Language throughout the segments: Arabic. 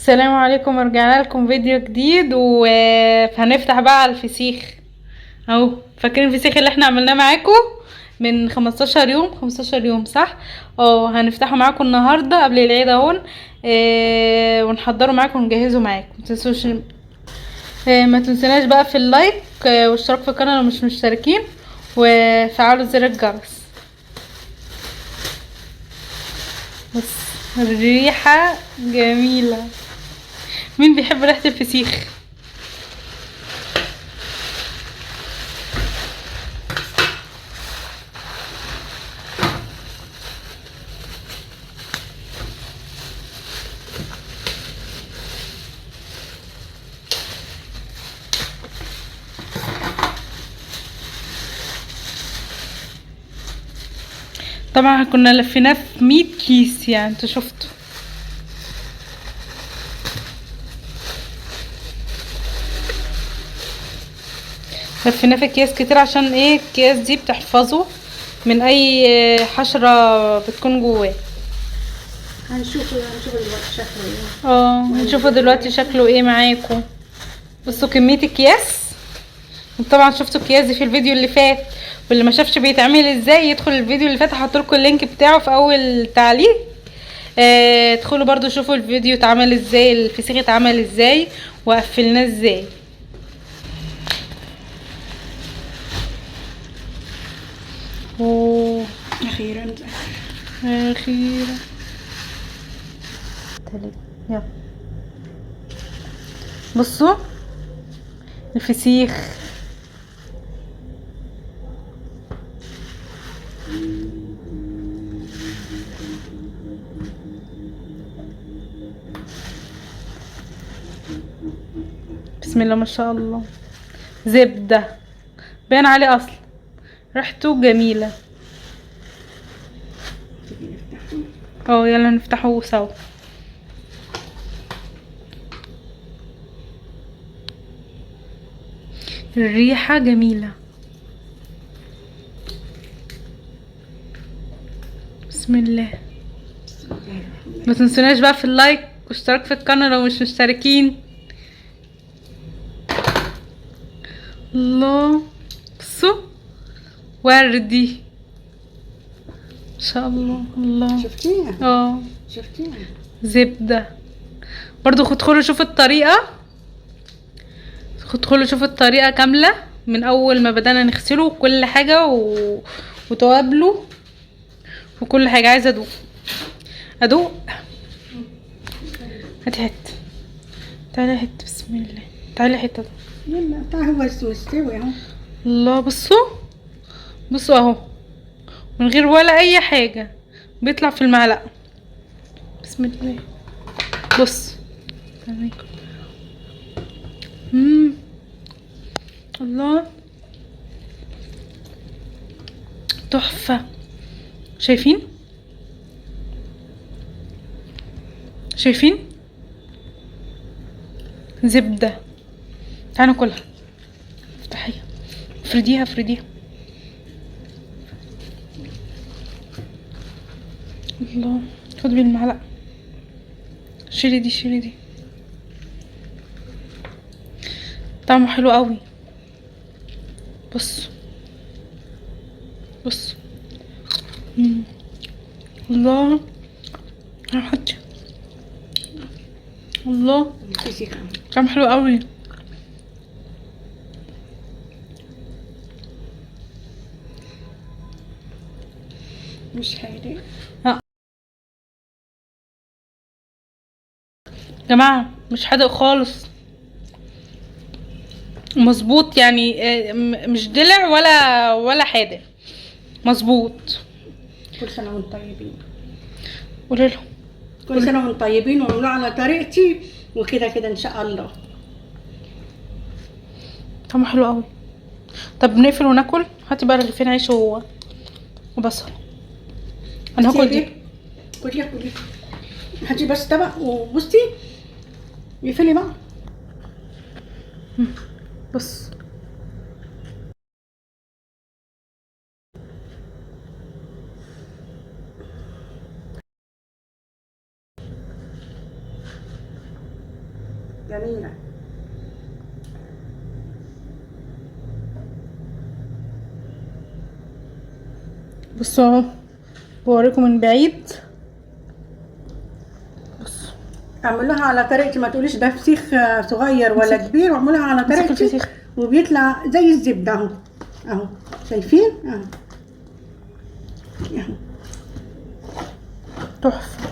السلام عليكم، ورجعنا لكم فيديو جديد وهنفتح بقى على الفسيخ اهو. فاكرين الفسيخ اللي احنا عملناه معاكم من 15 يوم صح؟ هنفتحه معاكم النهارده قبل العيد اهون. ونحضره معاكم ونجهزه معاكم. متنسوش ما تنسوناش بقى في اللايك واشتراك في القناه لو مش مشتركين، وفعلوا زر الجرس. بس الريحه جميله. مين بيحب ريحه الفسيخ؟ طبعا كنا لفيناه في 100 كيس، يعني انتوا شفتوا. لفيناه في اكياس كتير عشان ايه؟ الكياس دي بتحفظه من اي حشرة بتكون جواه. هنشوف دلوقتي شكله ايه. هنشوفه دلوقتي شكله ايه معاكم. بصوا كمية اكياس. طبعا شفتوا الكياس دي في الفيديو اللي فات، واللي ما شافش بيتعمل ازاي يدخل الفيديو اللي فات، هحطلكوا اللينك بتاعه في اول تعليق. ادخلوا برضو شوفوا الفيديو اتعمل ازاي، الفسيخ اتعمل ازاي وقفلناه ازاي. اوه اخيرا اخيرا. يلا بصوا الفسيخ. بسم الله ما شاء الله. زبدة باين عليه اصل، ريحته جميلة. يلا نفتحه سوا. الريحة جميلة. بسم الله. ما تنسوناش بقى في اللايك واشتراك في القناة لو مش مشتركين. الله، بصوا وردي ما شاء الله. الله شفتيها؟ شفتيها زبدة. برضو ادخلوا شوفوا الطريقة، ادخلوا شوفوا الطريقة كاملة من اول ما بدأنا نغسله كل حاجة وتوابله وكل حاجة. عايزة ادوق. هاتي حتة، تعالي حتة. بسم الله، تعالي حتة. يلا تعال، هو مستوي اهو. الله، بصوا اهو، من غير ولا اي حاجة بيطلع في المعلقة. بسم الله. بص الله، تحفة. شايفين زبدة. تعالوا ناكلها. افتحيها، افرديها. الله، خد بالمعلقة. شيلي دي. طعمه حلو قوي. بص الله، هحط. الله، طعمه حلو قوي. مش حادق يا جماعة، مش حادق خالص، مظبوط يعني. مش دلع ولا حادق، مظبوط. كل سنة وانتم طيبين. قولي لهم كل سنة وانتم طيبين، واعملوه على طريقتي وكده كده ان شاء الله. طعمه حلو قوي. طب نقفل وناكل. هاتي بقى رغيفين عيش وبصل. انا هاكل دي. كلي هاتي بس طبق وبصي يقفلي بقى. بص جميله. بصوا اهو، بوريكم من بعيد. بص اعملوها على طريقتي، ما تقوليش ده فسيخ صغير ولا كبير، واعملوها على مسك طريقتي الفسيخ. وبيطلع زي الزبده اهو. اهو شايفين اهو. اهو تحفه،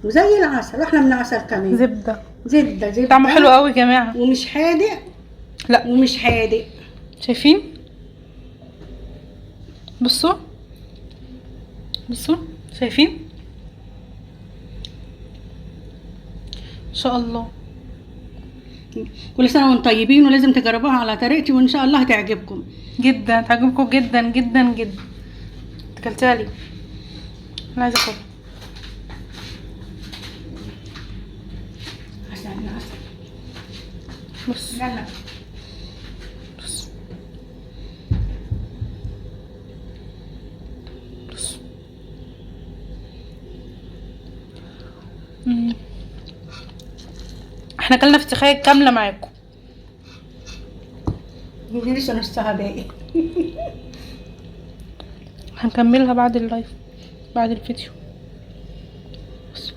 وزي العسل، واحلى من العسل كمان. زبده. زبده طعمه حلو قوي يا جماعه، ومش حادق. لا ومش حادق. شايفين؟ بصوا بصوا، شايفين؟ ان شاء الله. كل سنه وانتم طيبين، ولازم تجربوها على طريقتي وان شاء الله هتعجبكم جدا، هتعجبكم جدا جدا جدا. اكلتها لي، انا عايزه اكل. بص يلا. بص بص. احنا اكلنا فسيخية كامله معاكم. دي لسه نصها باقي. هنكملها بعد اللايف، بعد الفيديو. بص.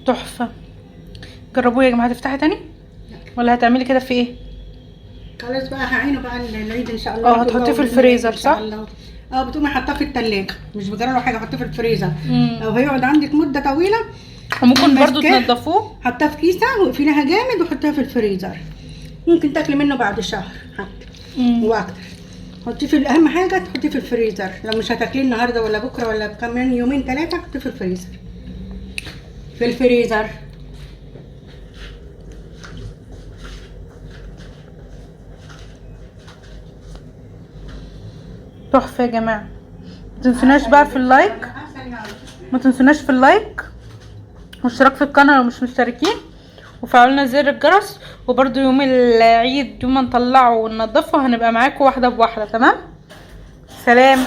تحفه، جربوه يا جماعه. هتفتحي تاني ولا هتعملي كده في ايه؟ خلاص بقى هعينه بقى العيد ان شاء الله. هتحطيه في الفريزر صح؟ بتقومي حاطاه في التلاجة، مش بجرى له حاجه، حطيه في الفريزر. لو هيقعد عندك مده طويله وممكن برضو تنضفوه. حطاه في كيسه واقفليها جامد وحطيها في الفريزر، ممكن تاكلي منه بعد شهر حتى واكتر. حطيه في، اهم حاجه تحطيه في الفريزر. لو مش هتاكليه النهارده ولا بكره ولا كمان يومين ثلاثه، حطيه في الفريزر. في الفريزر. تحفه يا جماعه. ما تنسوناش بقى في اللايك، ما تنسوناش في اللايك واشتراك في القناه لو مش مشتركين، وفعلوا لنا زر الجرس. وبرده يوم العيد يوم ما نطلعه وننضفه هنبقى معاكم واحده بواحده. تمام؟ سلام.